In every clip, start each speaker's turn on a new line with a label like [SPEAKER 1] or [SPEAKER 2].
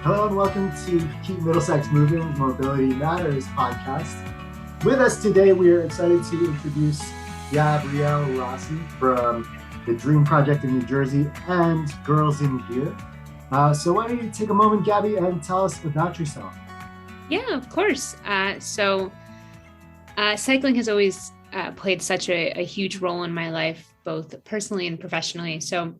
[SPEAKER 1] Hello and welcome to Keep Middlesex Moving, Mobility Matters podcast. With us today, we are excited to introduce Gabrielle Rossi from the Dream Project in New Jersey and Girls in Gear. So why don't you take a moment, Gabby, and tell us about yourself?
[SPEAKER 2] Yeah, of course. Cycling has always played such a huge role in my life, both personally and professionally. So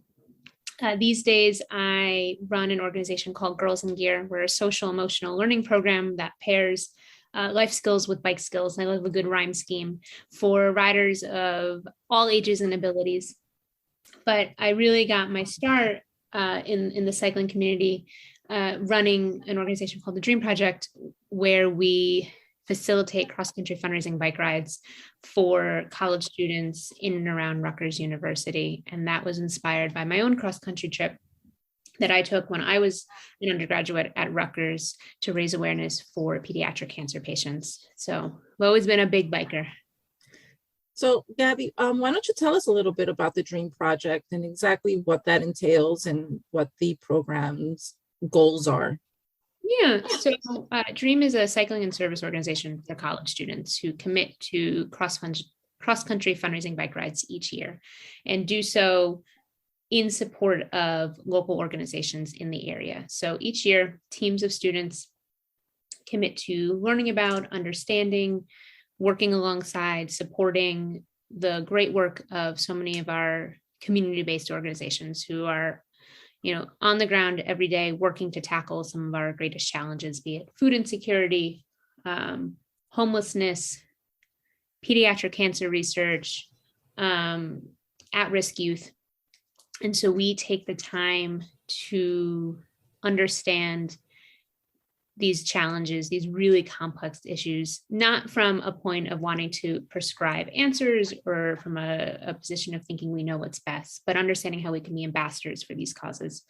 [SPEAKER 2] these days, I run an organization called Girls in Gear. We're a social emotional learning program that pairs life skills with bike skills. I love a good rhyme scheme for riders of all ages and abilities. But I really got my start in the cycling community running an organization called the Dream Project, where we facilitate cross-country fundraising bike rides for college students in and around Rutgers University. And that was inspired by my own cross-country trip that I took when I was an undergraduate at Rutgers to raise awareness for pediatric cancer patients. So I've always been a big biker.
[SPEAKER 3] So, Gabby, why don't you tell us a little bit about the Dream Project and exactly what that entails and what the program's goals are?
[SPEAKER 2] Yeah, so Dream is a cycling and service organization for college students who commit to cross-country fundraising bike rides each year and do so in support of local organizations in the area. So each year, teams of students commit to learning about, understanding, working alongside, supporting the great work of so many of our community-based organizations who are on the ground every day, working to tackle some of our greatest challenges, be it food insecurity, homelessness, pediatric cancer research, at-risk youth. And so we take the time to understand these challenges, these really complex issues, not from a point of wanting to prescribe answers or from a position of thinking we know what's best, but understanding how we can be ambassadors for these causes.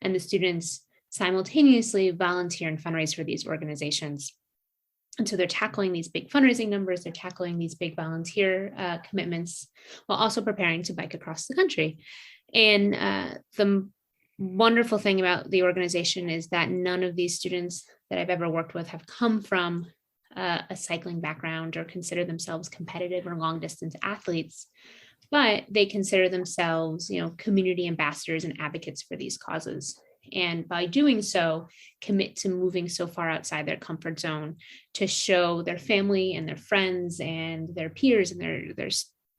[SPEAKER 2] And the students simultaneously volunteer and fundraise for these organizations. And so they're tackling these big fundraising numbers, they're tackling these big volunteer commitments, while also preparing to bike across the country. And the wonderful thing about the organization is that none of these students that I've ever worked with have come from a cycling background or consider themselves competitive or long distance athletes, but they consider themselves, community ambassadors and advocates for these causes. And by doing so, commit to moving so far outside their comfort zone to show their family and their friends and their peers and their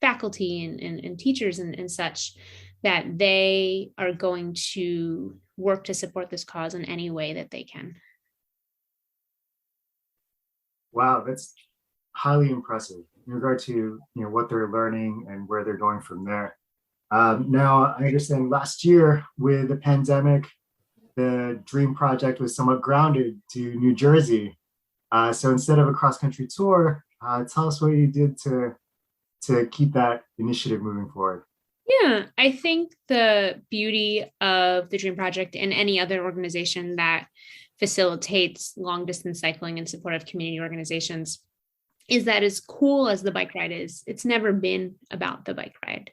[SPEAKER 2] faculty and teachers and such that they are going to work to support this cause in any way that they can.
[SPEAKER 1] Wow, that's highly impressive in regard to what they're learning and where they're going from there. Now, I understand last year with the pandemic, the Dream Project was somewhat grounded to New Jersey. So instead of a cross-country tour, tell us what you did to keep that initiative moving forward.
[SPEAKER 2] Yeah, I think the beauty of the Dream Project and any other organization that facilitates long distance cycling in support of community organizations is that as cool as the bike ride is, it's never been about the bike ride.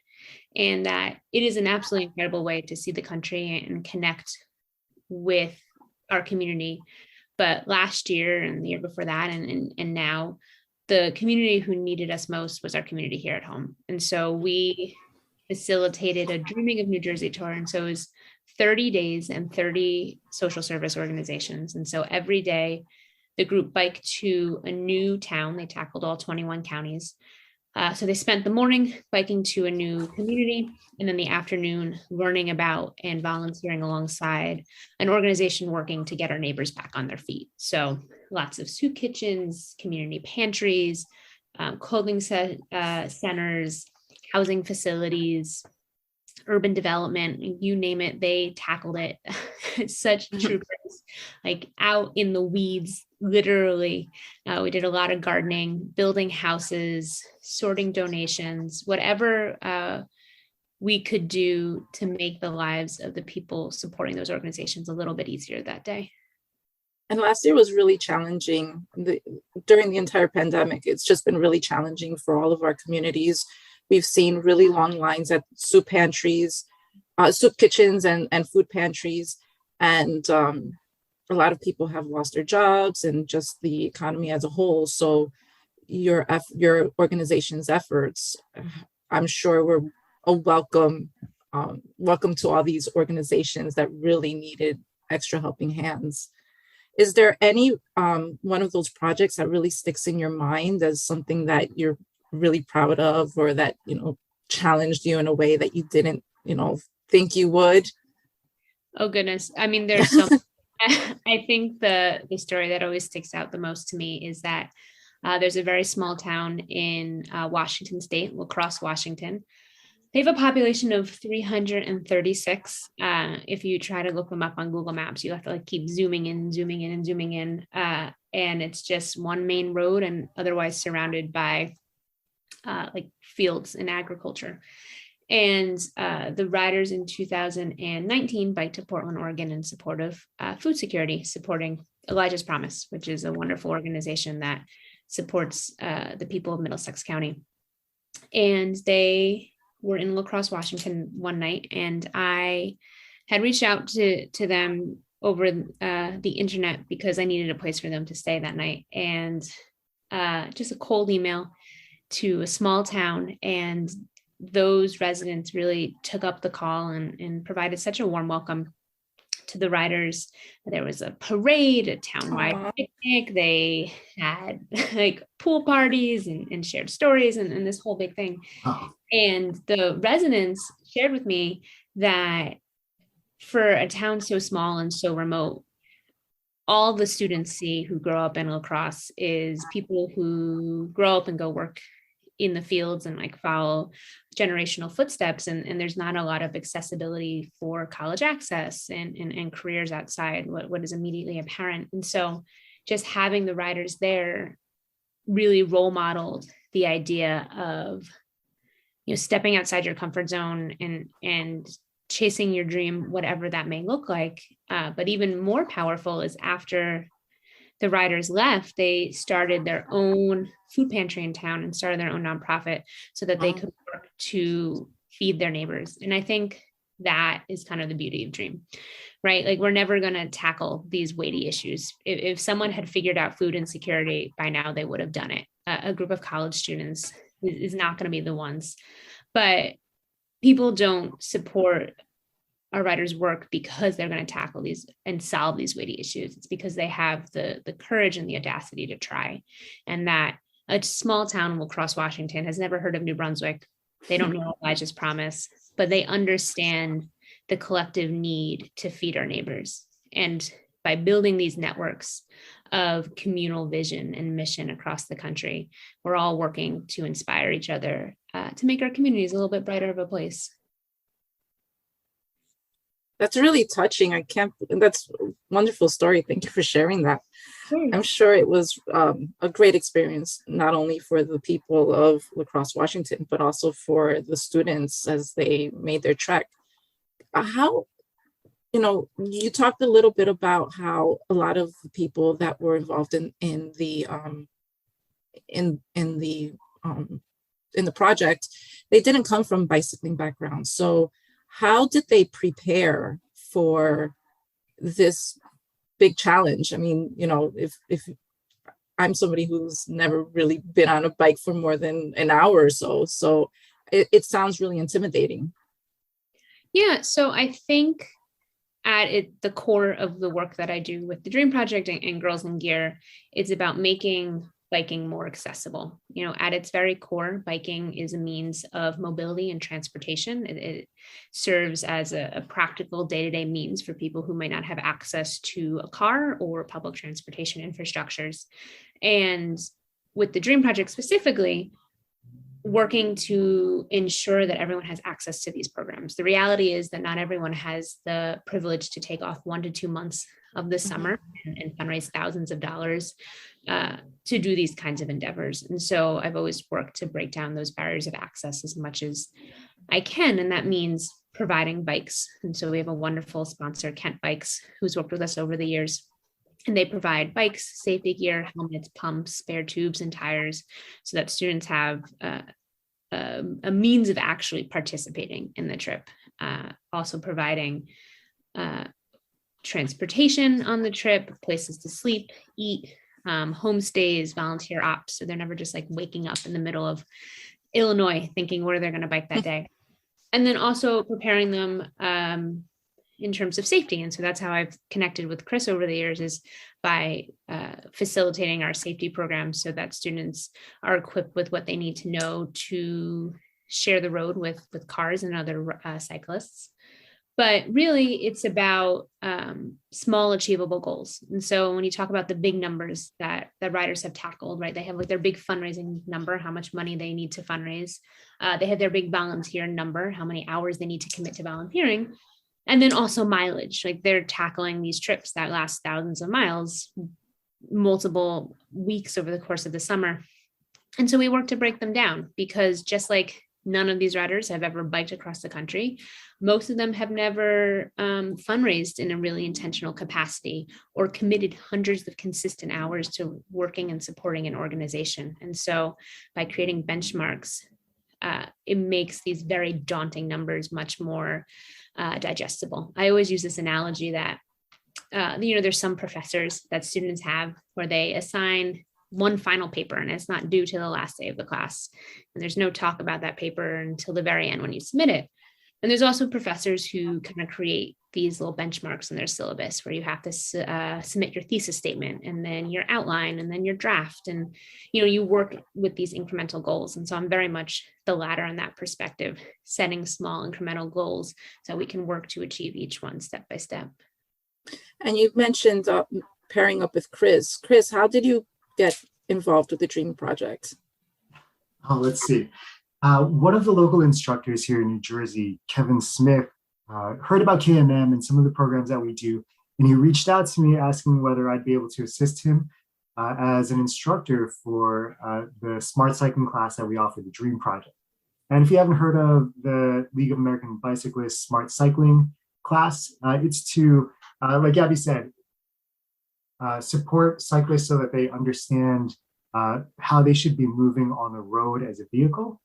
[SPEAKER 2] And that it is an absolutely incredible way to see the country and connect with our community. But last year and the year before that and now, the community who needed us most was our community here at home. And so we facilitated a Dreaming of New Jersey tour. And so it was 30 days and 30 social service organizations. And so every day the group biked to a new town. They tackled all 21 counties. So they spent the morning biking to a new community and then the afternoon learning about and volunteering alongside an organization working to get our neighbors back on their feet. So lots of soup kitchens, community pantries, clothing centers, housing facilities, urban development, you name it, they tackled it. Such troopers, like out in the weeds, literally. We did a lot of gardening, building houses, sorting donations, whatever we could do to make the lives of the people supporting those organizations a little bit easier that day.
[SPEAKER 3] And last year was really challenging. During the entire pandemic, it's just been really challenging for all of our communities. We've seen really long lines at soup pantries, soup kitchens and food pantries. And a lot of people have lost their jobs and just the economy as a whole. So your organization's efforts, I'm sure, were a welcome to all these organizations that really needed extra helping hands. Is there any one of those projects that really sticks in your mind as something that you're really proud of, or that, challenged you in a way that you didn't, think you would?
[SPEAKER 2] Oh goodness. I mean, there's so I think the story that always sticks out the most to me is that there's a very small town in Washington State, La Crosse, Washington. They have a population of 336. If you try to look them up on Google Maps, you have to like keep zooming in, zooming in, and zooming in. And it's just one main road and otherwise surrounded by like fields and agriculture. And the riders in 2019 biked to Portland, Oregon in support of food security, supporting Elijah's Promise, which is a wonderful organization that supports the people of Middlesex County. And they were in La Crosse, Washington one night, and I had reached out to them over the internet because I needed a place for them to stay that night. And just a cold email to a small town, and those residents really took up the call and provided such a warm welcome to the riders. There was a parade, a townwide picnic. They had like pool parties and shared stories and this whole big thing.
[SPEAKER 1] Oh.
[SPEAKER 2] And the residents shared with me that for a town so small and so remote, all the students see who grow up in La Crosse is people who grow up and go work in the fields and like follow generational footsteps. And there's not a lot of accessibility for college access and careers outside what is immediately apparent. And so just having the riders there really role modeled the idea of, stepping outside your comfort zone and chasing your dream, whatever that may look like. But even more powerful is after the riders left, they started their own food pantry in town and started their own nonprofit so that they could work to feed their neighbors. And I think that is kind of the beauty of Dream, right? Like we're never going to tackle these weighty issues. If someone had figured out food insecurity by now, they would have done it. A group of college students is not going to be the ones, but people don't support our writers' work because they're going to tackle these and solve these weighty issues. It's because they have the courage and the audacity to try. And that a small town in La Crosse, Washington has never heard of New Brunswick. They don't know Elijah's Promise, but they understand the collective need to feed our neighbors. And by building these networks of communal vision and mission across the country, we're all working to inspire each other to make our communities a little bit brighter of a place.
[SPEAKER 3] That's really touching. That's a wonderful story. Thank you for sharing that.
[SPEAKER 2] Sure.
[SPEAKER 3] I'm sure it was a great experience, not only for the people of La Crosse, Washington, but also for the students as they made their trek. You talked a little bit about how a lot of the people that were involved in the project, they didn't come from bicycling backgrounds. So how did they prepare for this big challenge? I mean, if I'm somebody who's never really been on a bike for more than an hour or so it sounds really intimidating.
[SPEAKER 2] Yeah, so I think at the core of the work that I do with the Dream Project and Girls in Gear, it's about making biking more accessible. At its very core, biking is a means of mobility and transportation. It serves as a practical day-to-day means for people who might not have access to a car or public transportation infrastructures. And with the Dream Project specifically, working to ensure that everyone has access to these programs. The reality is that not everyone has the privilege to take off 1 to 2 months of the summer and fundraise thousands of dollars to do these kinds of endeavors. And so I've always worked to break down those barriers of access as much as I can. And that means providing bikes. And so we have a wonderful sponsor, Kent Bikes, who's worked with us over the years. And they provide bikes, safety gear, helmets, pumps, spare tubes, and tires so that students have a means of actually participating in the trip. Also providing transportation on the trip, places to sleep, eat, homestays, volunteer ops. So they're never just like waking up in the middle of Illinois thinking where they're going to bike that day. And then also preparing them in terms of safety. And so that's how I've connected with Chris over the years, is by facilitating our safety programs so that students are equipped with what they need to know to share the road with cars and other cyclists. But really, it's about small achievable goals. And so when you talk about the big numbers that riders have tackled, right, they have like their big fundraising number, how much money they need to fundraise. They have their big volunteer number, how many hours they need to commit to volunteering. And then also mileage, like they're tackling these trips that last thousands of miles, multiple weeks over the course of the summer. And so we work to break them down, because just like none of these riders have ever biked across the country, most of them have never fundraised in a really intentional capacity or committed hundreds of consistent hours to working and supporting an organization. And so by creating benchmarks, it makes these very daunting numbers much more digestible. I always use this analogy that, there's some professors that students have where they assign one final paper and it's not due to the last day of the class. And there's no talk about that paper until the very end when you submit it. And there's also professors who kind of create these little benchmarks in their syllabus where you have to submit your thesis statement and then your outline and then your draft. And, you work with these incremental goals. And so I'm very much the latter on that perspective, setting small incremental goals so we can work to achieve each one step by step.
[SPEAKER 3] And you mentioned pairing up with Chris. Chris, how did you get involved with the Dream Project?
[SPEAKER 1] Oh, let's see. One of the local instructors here in New Jersey, Kevin Smith, heard about KMM and some of the programs that we do, and he reached out to me asking whether I'd be able to assist him as an instructor for the smart cycling class that we offer, the Dream Project. And if you haven't heard of the League of American Bicyclists smart cycling class, it's to, like Gabby said, support cyclists so that they understand how they should be moving on the road as a vehicle.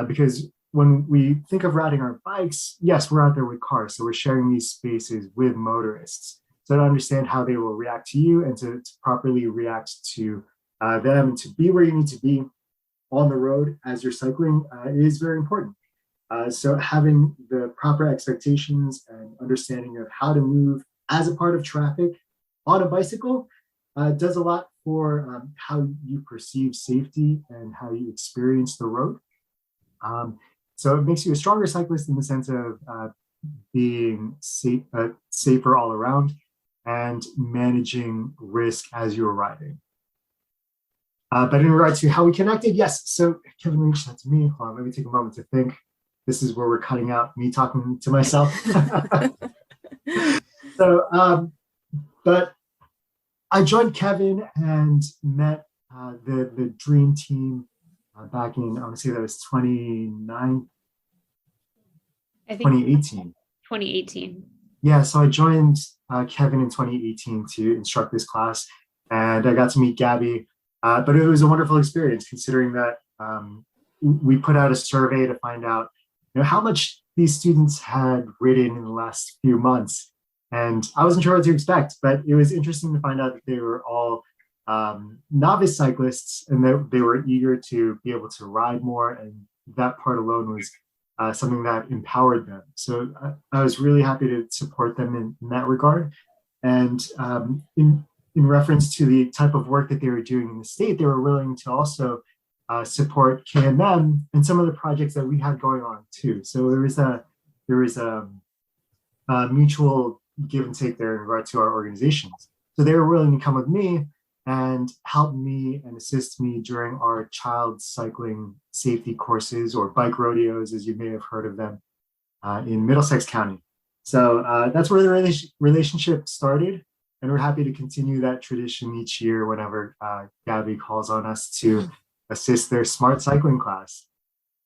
[SPEAKER 1] Because when we think of riding our bikes, yes, we're out there with cars. So we're sharing these spaces with motorists. So to understand how they will react to you and to properly react to them and to be where you need to be on the road as you're cycling is very important. So having the proper expectations and understanding of how to move as a part of traffic on a bicycle does a lot for how you perceive safety and how you experience the road. So it makes you a stronger cyclist in the sense of being safer all around and managing risk as you're riding. But in regard to how we connected, yes, so Kevin reached out to me. Hold on, let me take a moment to think. This is where we're cutting out me talking to myself. So, but I joined Kevin and met the Dream team back in, I want to say that was 2018.
[SPEAKER 2] 2018.
[SPEAKER 1] Yeah, so I joined Kevin in 2018 to instruct this class, and I got to meet Gabby. But it was a wonderful experience, considering that we put out a survey to find out, how much these students had ridden in the last few months. And I wasn't sure what to expect, but it was interesting to find out that they were all novice cyclists and that they were eager to be able to ride more. And that part alone was something that empowered them. So I was really happy to support them in that regard. And in reference to the type of work that they were doing in the state, they were willing to also support KMM and some of the projects that we had going on too. So there was a mutual give and take there in regard to our organizations. So they were willing to come with me and help me and assist me during our child cycling safety courses, or bike rodeos, as you may have heard of them, in Middlesex County. So that's where the relationship started. And we're happy to continue that tradition each year whenever Gabby calls on us to assist their smart cycling class.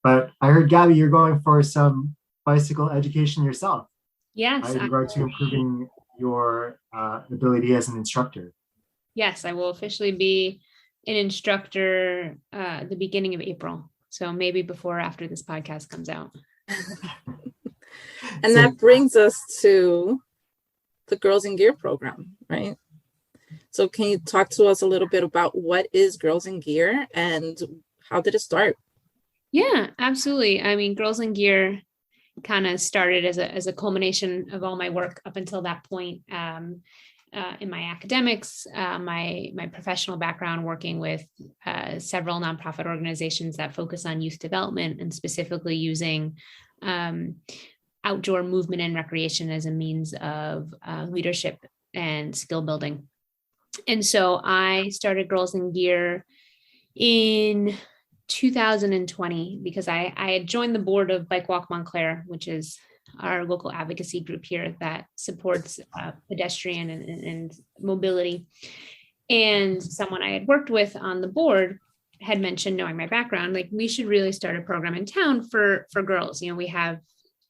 [SPEAKER 1] But I heard, Gabby, you're going for some bicycle education yourself.
[SPEAKER 2] Yes.
[SPEAKER 1] In regard to improving your ability as an instructor.
[SPEAKER 2] Yes, I will officially be an instructor the beginning of April. So maybe before or after this podcast comes out.
[SPEAKER 3] And that brings us to the Girls in Gear program, right? So can you talk to us a little bit about what is Girls in Gear and how did it start?
[SPEAKER 2] Yeah, absolutely. I mean, Girls in Gear kind of started as a culmination of all my work up until that point, in my academics, my professional background, working with several nonprofit organizations that focus on youth development and specifically using outdoor movement and recreation as a means of leadership and skill building. And so I started Girls in Gear in 2020 because I had joined the board of Bike Walk Montclair, which is our local advocacy group here that supports pedestrian and mobility. And someone I had worked with on the board had mentioned, knowing my background, like we should really start a program in town for girls. You know, we have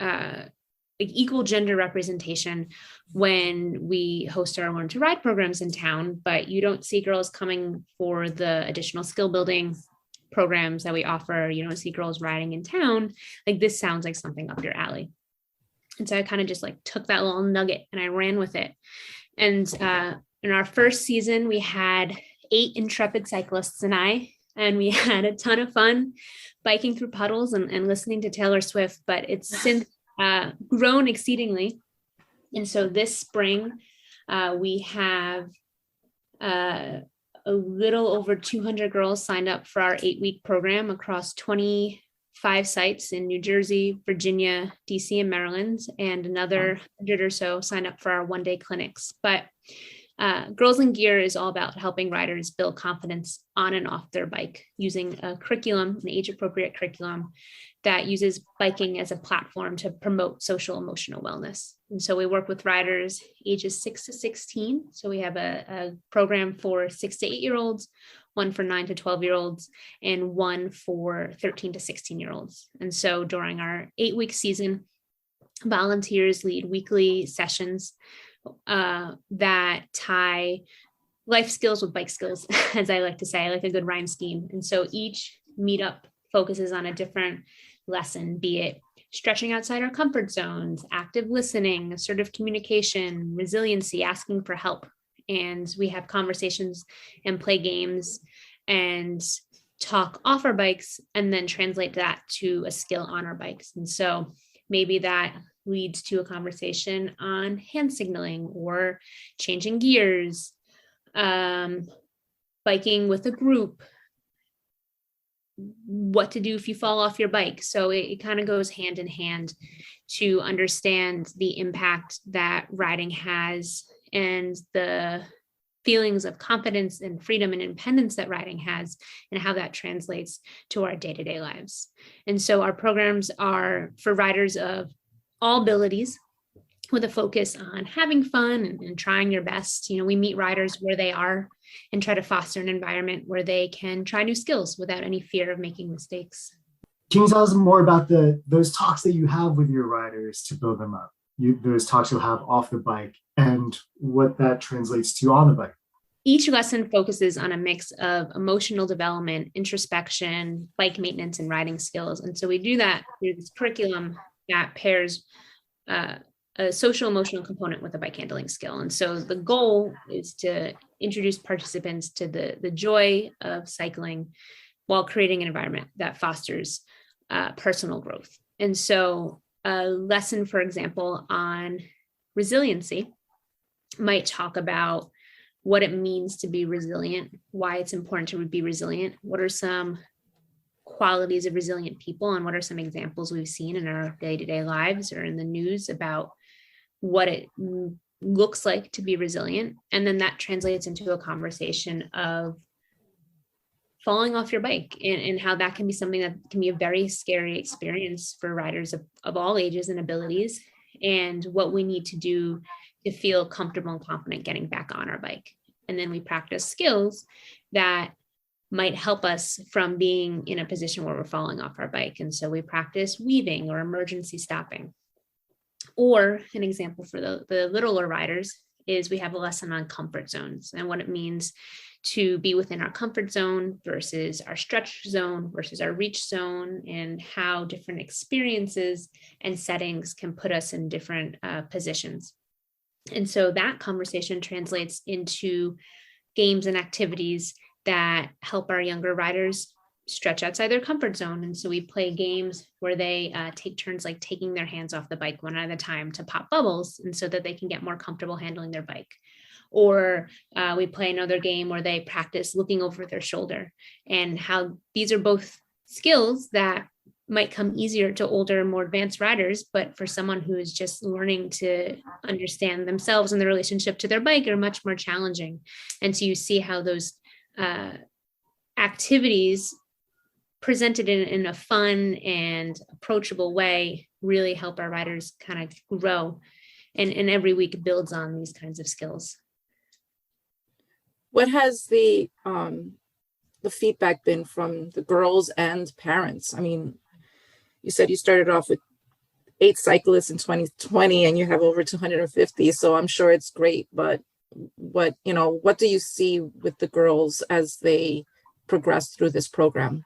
[SPEAKER 2] like equal gender representation when we host our Learn to Ride programs in town, but you don't see girls coming for the additional skill building programs that we offer. You don't see girls riding in town. Like this sounds like something up your alley. And so I kind of just like took that little nugget and I ran with it. And in our first season, we had 8 intrepid cyclists and we had a ton of fun biking through puddles and listening to Taylor Swift, but it's since grown exceedingly. And so this spring, we have a little over 200 girls signed up for our 8-week program across 25 sites in New Jersey, Virginia, DC, and Maryland, and another 100 or so signed up for our one-day clinics. But Girls in Gear is all about helping riders build confidence on and off their bike using a curriculum, an age-appropriate curriculum that uses biking as a platform to promote social emotional wellness. And so we work with riders ages 6 to 16. So we have a program for 6 to 8-year-olds, one for 9 to 12-year-olds, and one for 13 to 16-year-olds. And so during our 8-week season, volunteers lead weekly sessions that tie life skills with bike skills, as I like to say. I like a good rhyme scheme. And so each meetup focuses on a different lesson, be it stretching outside our comfort zones, active listening, assertive communication, resiliency, asking for help. And we have conversations and play games and talk off our bikes and then translate that to a skill on our bikes. And so maybe that leads to a conversation on hand signaling or changing gears, biking with a group, what to do if you fall off your bike. So it kind of goes hand in hand to understand the impact that riding has and the feelings of confidence and freedom and independence that riding has and how that translates to our day-to-day lives. And so our programs are for riders of all abilities with a focus on having fun and trying your best. You know, we meet riders where they are and try to foster an environment where they can try new skills without any fear of making mistakes.
[SPEAKER 1] Can you tell us more about those talks that you have with your riders to build them up? Those talks you'll have off the bike and what that translates to on the bike.
[SPEAKER 2] Each lesson focuses on a mix of emotional development, introspection, bike maintenance, and riding skills. And so we do that through this curriculum that pairs a social emotional component with a bike handling skill. And so the goal is to introduce participants to the joy of cycling while creating an environment that fosters personal growth. And so a lesson, for example, on resiliency might talk about what it means to be resilient, why it's important to be resilient, what are some qualities of resilient people, and what are some examples we've seen in our day-to-day lives or in the news about what it looks like to be resilient. And then that translates into a conversation of falling off your bike and how that can be something that can be a very scary experience for riders of all ages and abilities, and what we need to do to feel comfortable and confident getting back on our bike. And then we practice skills that might help us from being in a position where we're falling off our bike. And so we practice weaving or emergency stopping. Or an example for the littler riders is we have a lesson on comfort zones and what it means to be within our comfort zone versus our stretch zone versus our reach zone, and how different experiences and settings can put us in different positions. And so that conversation translates into games and activities that help our younger riders stretch outside their comfort zone. And so we play games where they take turns, like taking their hands off the bike one at a time to pop bubbles, and so that they can get more comfortable handling their bike. Or we play another game where they practice looking over their shoulder, and how these are both skills that might come easier to older, more advanced riders, but for someone who is just learning to understand themselves and their relationship to their bike are much more challenging. And so you see how those activities presented in a fun and approachable way really help our riders kind of grow. And every week builds on these kinds of skills.
[SPEAKER 3] What has the feedback been from the girls and parents? I mean, you said you started off with 8 cyclists in 2020 and you have over 250. So I'm sure it's great, but what do you see with the girls as they progress through this program?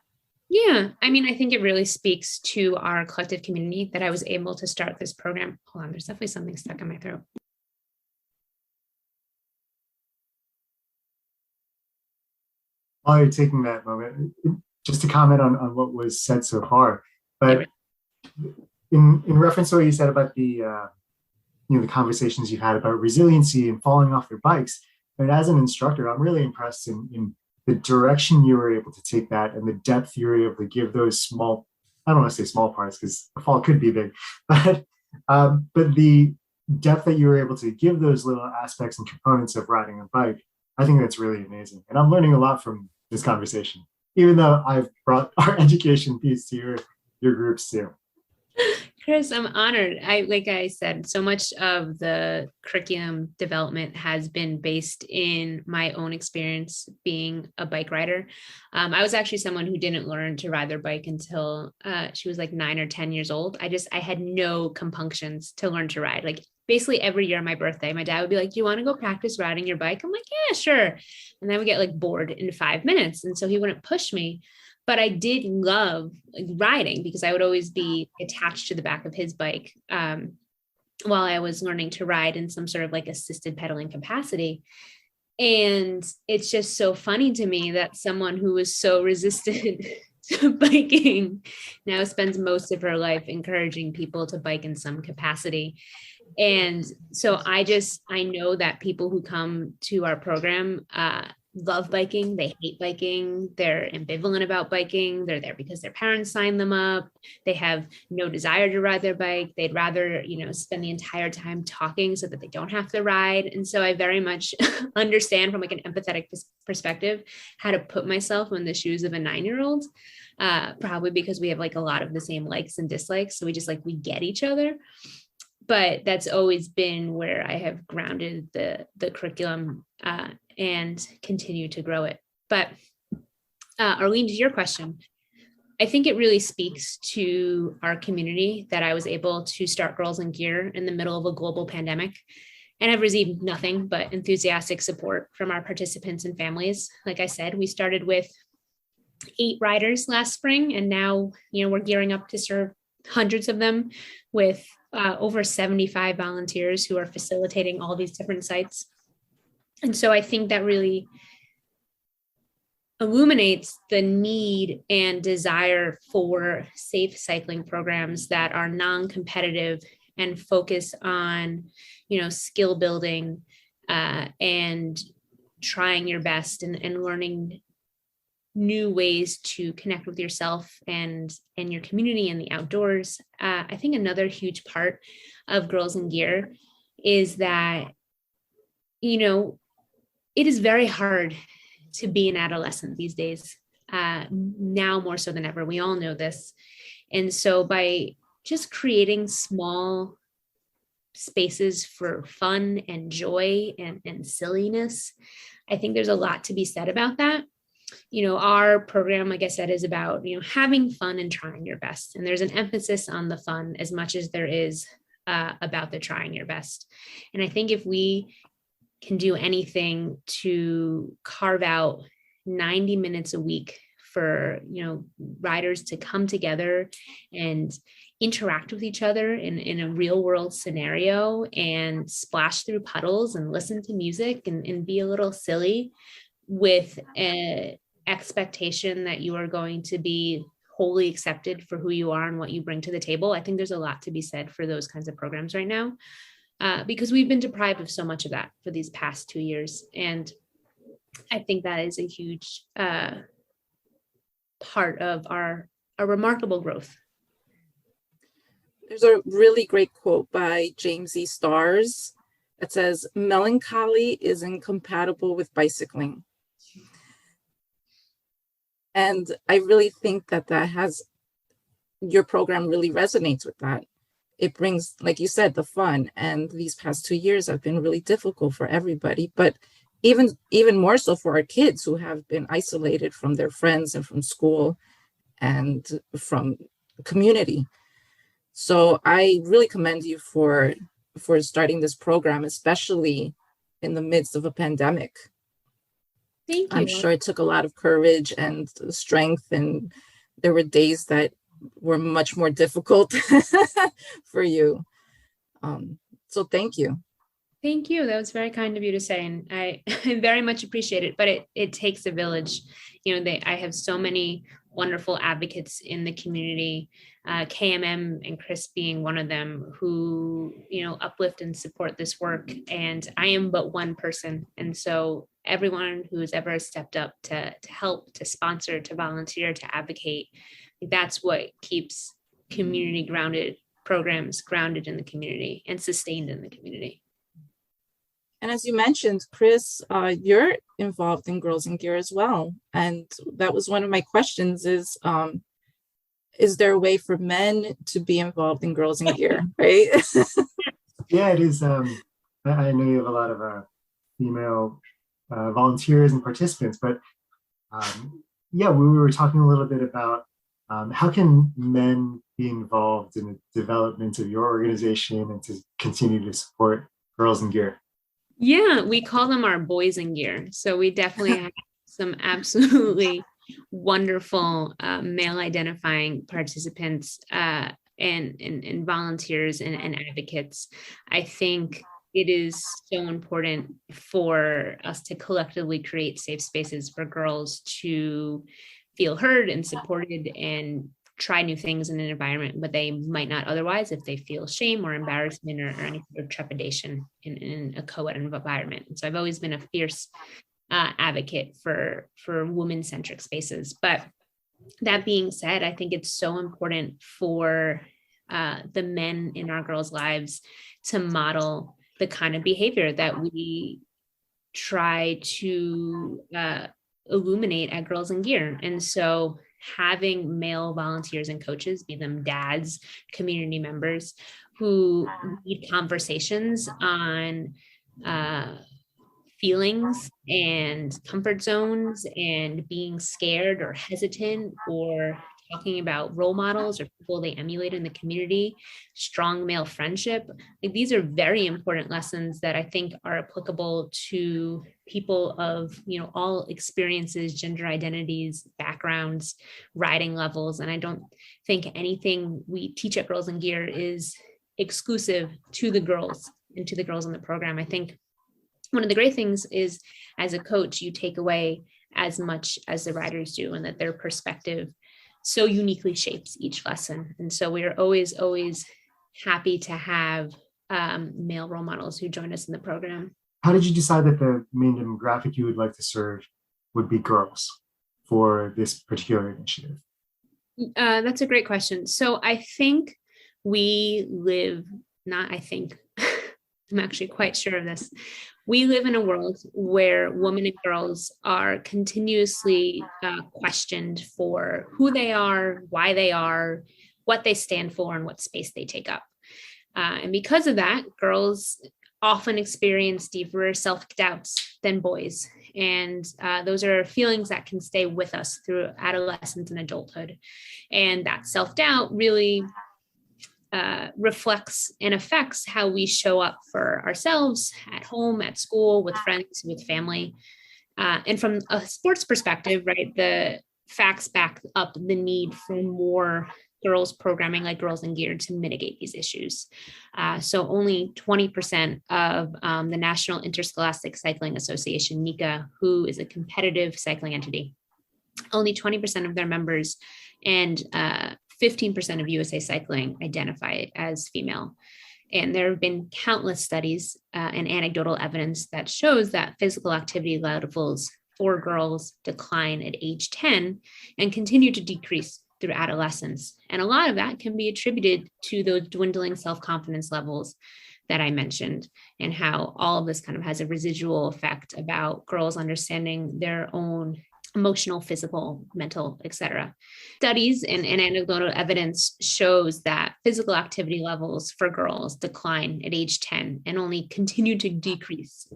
[SPEAKER 2] Yeah, I mean, I think it really speaks to our collective community that I was able to start this program. Hold on, there's definitely something stuck in my throat.
[SPEAKER 1] While you're taking that moment, just to comment on what was said so far, but in reference to what you said about the the conversations you've had about resiliency and falling off their bikes, and as an instructor, I'm really impressed in the direction you were able to take that and the depth you were able to give those small, I don't want to say small parts because a fall could be big, but the depth that you were able to give those little aspects and components of riding a bike, I think that's really amazing. And I'm learning a lot from this conversation, even though I've brought our education piece to your groups too.
[SPEAKER 2] Chris, I'm honored. Like I said, so much of the curriculum development has been based in my own experience being a bike rider. I was actually someone who didn't learn to ride their bike until she was like 9 or 10 years old. I had no compunctions to learn to ride. Like basically every year on my birthday, my dad would be like, "Do you want to go practice riding your bike?" I'm like, "Yeah, sure." And then I would get like bored in 5 minutes. And so he wouldn't push me. But I did love riding because I would always be attached to the back of his bike while I was learning to ride in some sort of like assisted pedaling capacity. And it's just so funny to me that someone who was so resistant to biking now spends most of her life encouraging people to bike in some capacity. And so I know that people who come to our program love biking, they hate biking, they're ambivalent about biking, they're there because their parents signed them up, they have no desire to ride their bike, they'd rather spend the entire time talking so that they don't have to ride. And so I very much understand from like an empathetic perspective how to put myself in the shoes of a 9-year-old, probably because we have like a lot of the same likes and dislikes, so we get each other. But that's always been where I have grounded the curriculum and continue to grow it. But Arlene, to your question, I think it really speaks to our community that I was able to start Girls in Gear in the middle of a global pandemic. And I've received nothing but enthusiastic support from our participants and families. Like I said, we started with 8 riders last spring, and now we're gearing up to serve hundreds of them with over 75 volunteers who are facilitating all these different sites. And so I think that really illuminates the need and desire for safe cycling programs that are non-competitive and focus on, skill building and trying your best and learning new ways to connect with yourself and your community and the outdoors. I think another huge part of Girls in Gear is that, it is very hard to be an adolescent these days, now more so than ever. We all know this. And so by just creating small spaces for fun and joy and silliness, I think there's a lot to be said about that. Our program, like I said, is about, having fun and trying your best. And there's an emphasis on the fun as much as there is about the trying your best. And I think if we can do anything to carve out 90 minutes a week for, riders to come together and interact with each other in a real world scenario and splash through puddles and listen to music and be a little silly with an expectation that you are going to be wholly accepted for who you are and what you bring to the table. I think there's a lot to be said for those kinds of programs right now, because we've been deprived of so much of that for these past 2 years. And I think that is a huge part of our remarkable growth.
[SPEAKER 3] There's a really great quote by James E. Stars that says, "Melancholy is incompatible with bicycling." And I really think that your program really resonates with that. It brings, like you said, the fun. And these past 2 years have been really difficult for everybody, but even more so for our kids who have been isolated from their friends and from school and from community. So I really commend you for starting this program, especially in the midst of a pandemic.
[SPEAKER 2] Thank you.
[SPEAKER 3] I'm sure it took a lot of courage and strength, and there were days that were much more difficult for you. So thank you.
[SPEAKER 2] Thank you. That was very kind of you to say, and I very much appreciate it. But it takes a village. I have so many wonderful advocates in the community, KMM and Chris being one of them, who uplift and support this work. And I am but one person, and so everyone who has ever stepped up to help, to sponsor, to volunteer, to advocate, that's what keeps community grounded programs grounded in the community and sustained in the community.
[SPEAKER 3] And as you mentioned, Chris, you're involved in Girls in Gear as well. And that was one of my questions is there a way for men to be involved in Girls in Gear, right?
[SPEAKER 1] Yeah, it is. I know you have a lot of female volunteers and participants, but we were talking a little bit about how can men be involved in the development of your organization and to continue to support Girls in Gear?
[SPEAKER 2] Yeah, we call them our boys in gear. So we definitely have some absolutely wonderful male identifying participants and volunteers and advocates. I think it is so important for us to collectively create safe spaces for girls to feel heard and supported and try new things in an environment, but they might not otherwise if they feel shame or embarrassment or any sort of trepidation in a co-ed environment. And so I've always been a fierce advocate for women-centric spaces. But that being said, I think it's so important for the men in our girls' lives to model the kind of behavior that we try to illuminate at Girls in Gear. And so having male volunteers and coaches, be them dads, community members, who lead conversations on feelings and comfort zones and being scared or hesitant, or talking about role models or people they emulate in the community, strong male friendship. Like, these are very important lessons that I think are applicable to people of, all experiences, gender identities, backgrounds, riding levels. And I don't think anything we teach at Girls in Gear is exclusive to the girls and to the girls in the program. I think one of the great things is, as a coach, you take away as much as the riders do, and that their perspective so uniquely shapes each lesson. And so we are always happy to have male role models who join us in the program.
[SPEAKER 1] How did you decide that the main demographic you would like to serve would be girls for this particular initiative?
[SPEAKER 2] That's a great question. So I think I'm actually quite sure of this. We live in a world where women and girls are continuously questioned for who they are, why they are, what they stand for, and what space they take up. And because of that, girls often experience deeper self-doubts than boys. And those are feelings that can stay with us through adolescence and adulthood. And that self-doubt really reflects and affects how we show up for ourselves at home, at school, with friends, with family. And from a sports perspective, right, the facts back up the need for more girls programming like Girls in Gear to mitigate these issues. So only 20% of the National Interscholastic Cycling Association, NICA, who is a competitive cycling entity, only 20% of their members and 15% of USA Cycling identify as female. And there have been countless studies and anecdotal evidence that shows that physical activity levels for girls decline at age 10 and continue to decrease through adolescence. And a lot of that can be attributed to those dwindling self-confidence levels that I mentioned, and how all of this kind of has a residual effect about girls understanding their own emotional, physical, mental, etc. Studies and anecdotal evidence shows that physical activity levels for girls decline at age 10 and only continue to decrease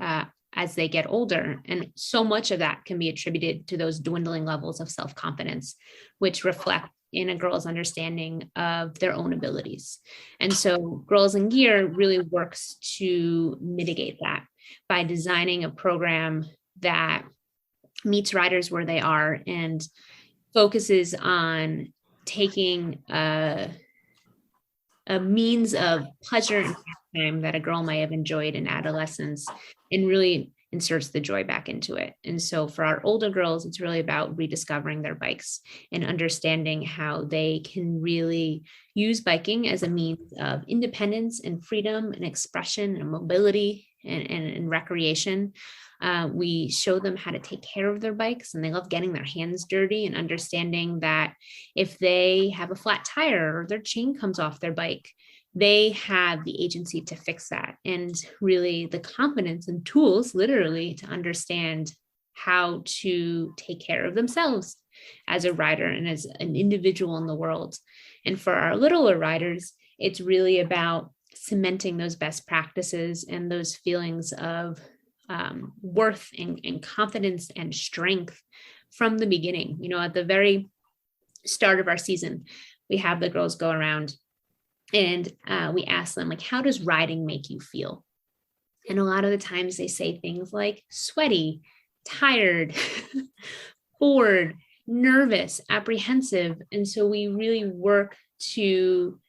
[SPEAKER 2] as they get older. And so much of that can be attributed to those dwindling levels of self-confidence, which reflect in a girl's understanding of their own abilities. And so Girls in Gear really works to mitigate that by designing a program that meets riders where they are and focuses on taking a means of pleasure and time that a girl might have enjoyed in adolescence and really inserts the joy back into it. And so for our older girls, it's really about rediscovering their bikes and understanding how they can really use biking as a means of independence and freedom and expression and mobility and recreation. We show them how to take care of their bikes, and they love getting their hands dirty and understanding that if they have a flat tire or their chain comes off their bike, they have the agency to fix that, and really the confidence and tools literally to understand how to take care of themselves as a rider and as an individual in the world. And for our littler riders, it's really about cementing those best practices and those feelings of worth and confidence and strength from the beginning. You know, at the very start of our season, we have the girls go around and we ask them, like, how does riding make you feel? And a lot of the times they say things like sweaty, tired, bored, nervous, apprehensive. And so we really work to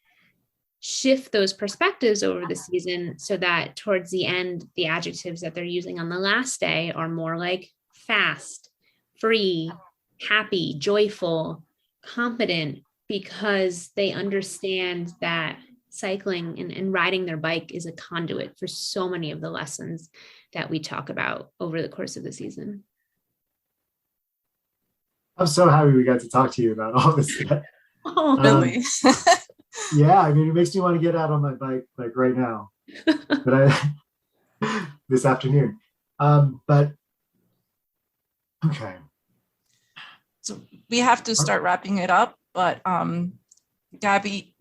[SPEAKER 2] shift those perspectives over the season so that towards the end, the adjectives that they're using on the last day are more like fast, free, happy, joyful, confident, because they understand that cycling and riding their bike is a conduit for so many of the lessons that we talk about over the course of the season.
[SPEAKER 1] I'm so happy we got to talk to you about all this.
[SPEAKER 3] Oh, really?
[SPEAKER 1] Yeah, I mean, it makes me want to get out on my bike like right now, but this afternoon. But okay.
[SPEAKER 4] So we have to start wrapping it up, but Gabby,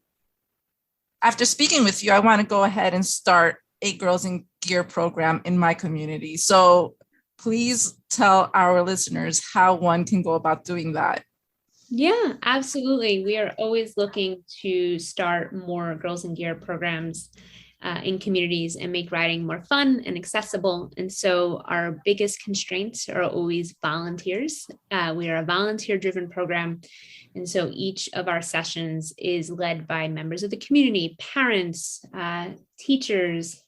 [SPEAKER 4] after speaking with you, I want to go ahead and start a Girls in Gear program in my community. So please tell our listeners how one can go about doing that.
[SPEAKER 2] Yeah, absolutely. We are always looking to start more Girls in Gear programs in communities and make riding more fun and accessible. And so our biggest constraints are always volunteers. We are a volunteer-driven program. And so each of our sessions is led by members of the community, parents, teachers,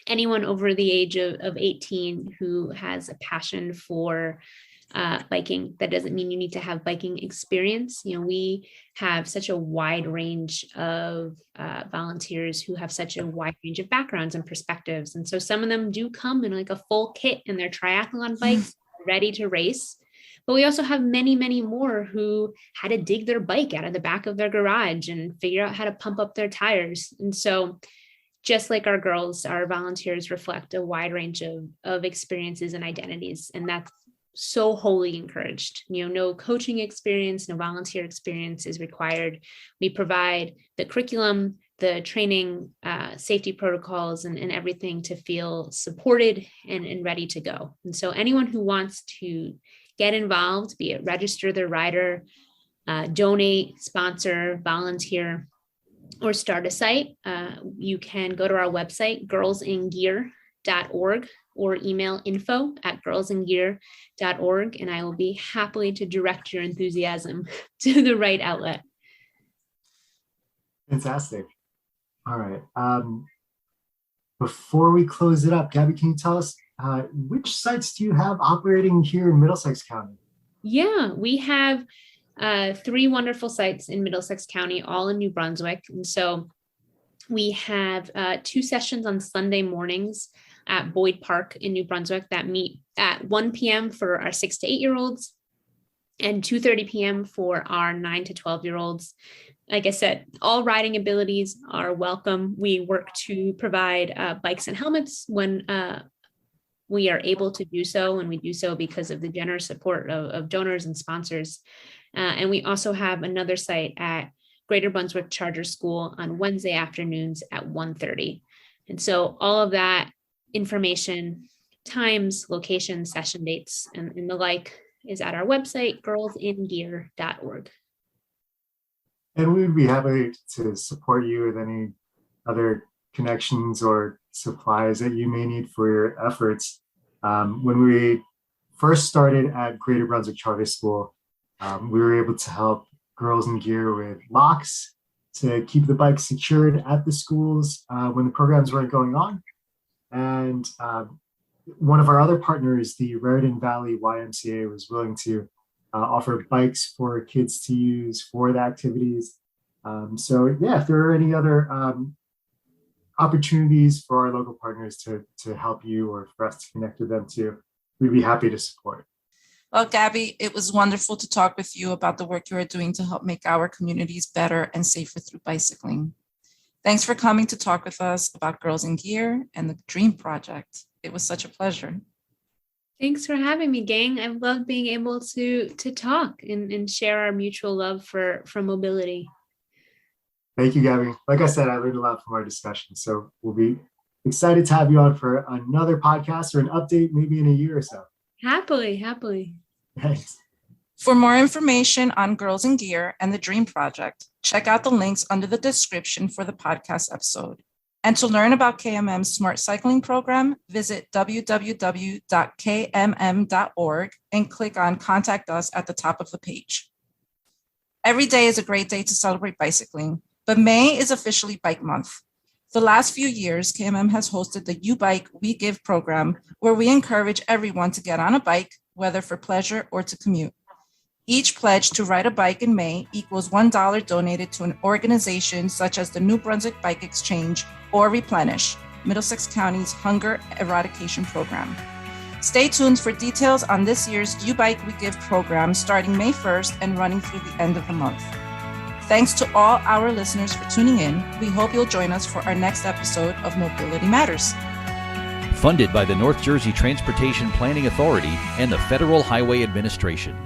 [SPEAKER 2] anyone over the age of 18 who has a passion for biking. That doesn't mean you need to have biking experience. You know, we have such a wide range of volunteers who have such a wide range of backgrounds and perspectives. And so some of them do come in like a full kit in their triathlon bikes, ready to race. But we also have many, many more who had to dig their bike out of the back of their garage and figure out how to pump up their tires. And so just like our girls, our volunteers reflect a wide range of experiences and identities. And that's so wholly encouraged. You know, no coaching experience, no volunteer experience is required. We provide the curriculum, the training, safety protocols, and everything to feel supported and ready to go. And so anyone who wants to get involved, be it register their rider, donate, sponsor, volunteer, or start a site, you can go to our website, girlsingear.org, or email info@girlsandgear.org, and I will be happy to direct your enthusiasm to the right outlet.
[SPEAKER 1] Fantastic. All right. Before we close it up, Gabby, can you tell us which sites do you have operating here in Middlesex County?
[SPEAKER 2] Yeah, we have 3 wonderful sites in Middlesex County, all in New Brunswick. And so we have 2 sessions on Sunday mornings at Boyd Park in New Brunswick that meet at 1 p.m. for our 6 to 8-year-olds and 2:30 p.m. for our 9 to 12-year-olds. Like I said, all riding abilities are welcome. We work to provide bikes and helmets when we are able to do so, and we do so because of the generous support of donors and sponsors. And we also have another site at Greater Brunswick Charter School on Wednesday afternoons at 1:30. And so all of that information, times, locations, session dates, and the like is at our website, girlsingear.org.
[SPEAKER 1] And we'd be happy to support you with any other connections or supplies that you may need for your efforts. When we first started at Greater Brunswick Charter School, we were able to help Girls in Gear with locks to keep the bikes secured at the schools when the programs weren't going on. And one of our other partners, the Raritan Valley YMCA, was willing to offer bikes for kids to use for the activities. So yeah, if there are any other opportunities for our local partners to help you or for us to connect with them too, we'd be happy to support.
[SPEAKER 4] Well, Gabby, it was wonderful to talk with you about the work you are doing to help make our communities better and safer through bicycling. Thanks for coming to talk with us about Girls in Gear and the Dream Project. It was such a pleasure.
[SPEAKER 2] Thanks for having me, gang. I've loved being able to talk and share our mutual love for mobility.
[SPEAKER 1] Thank you, Gabby. Like I said, I learned a lot from our discussion. So we'll be excited to have you on for another podcast or an update maybe in a year or so.
[SPEAKER 2] Happily.
[SPEAKER 1] Thanks.
[SPEAKER 4] For more information on Girls in Gear and the Dream Project, check out the links under the description for the podcast episode. And to learn about KMM's Smart Cycling Program, visit www.kmm.org and click on Contact Us at the top of the page. Every day is a great day to celebrate bicycling, but May is officially Bike Month. The last few years, KMM has hosted the You Bike, We Give program, where we encourage everyone to get on a bike, whether for pleasure or to commute. Each pledge to ride a bike in May equals $1 donated to an organization such as the New Brunswick Bike Exchange or Replenish, Middlesex County's hunger eradication program. Stay tuned for details on this year's You Bike We Give program starting May 1st and running through the end of the month. Thanks to all our listeners for tuning in. We hope you'll join us for our next episode of Mobility Matters.
[SPEAKER 5] Funded by the North Jersey Transportation Planning Authority and the Federal Highway Administration.